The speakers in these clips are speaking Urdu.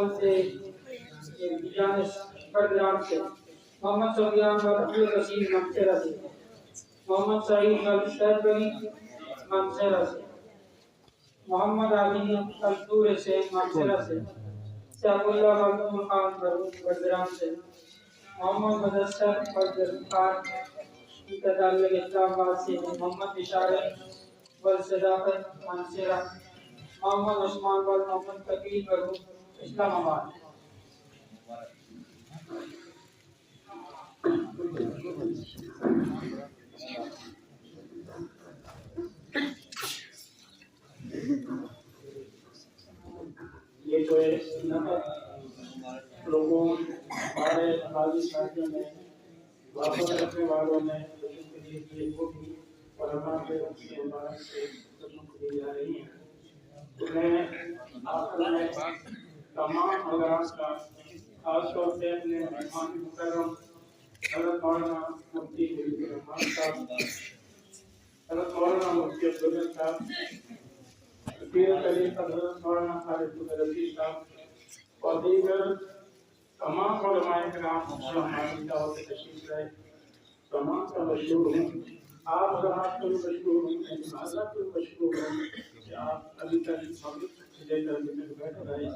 ماحول سے بردرام سے محمد سفیان عبد الرشید منصرہ سے محمد سعید الشید بنی منصرہ سے محمد علی الدور سے منصرہ سے سیف اللہ مخدوم خان بردرام سے محمد مدثر خان تعلق اسلام آباد سے محمد بشارت والصداقت منصرہ محمد عثمان بل محمد تقی برو اسلام آباد. یہ جو ہے لوگوں ہمارے حاضر ساتھیوں نے واپس رکھنے والوں نے علماء کے مبارک سے خدمت دی جا رہی ہے. میں آخر میں تمام حضرات کا خاص طور سے اپنے مہمان مکرم حضرت مولانا مفتی الرحمان صاحب حضرت مولانا مفتی عبداللہ صاحب پیر علی حضرت مولانا خالد الرشید صاحب اور دیگر تمام علماء کرام جو ہماری دعوت تشریف لائے تمام کا مشہور ہوں. آپ حضرات کو مشہور ہوں حضرات کو مشہور ہوں کہ آپ ابھی تک مغرب سے لے کر ابھی تک بیٹھ رہے.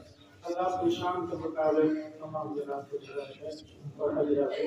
اللہ کی شان کے مطابق تمام حضرات کو جزائے خیر اور حضرات کو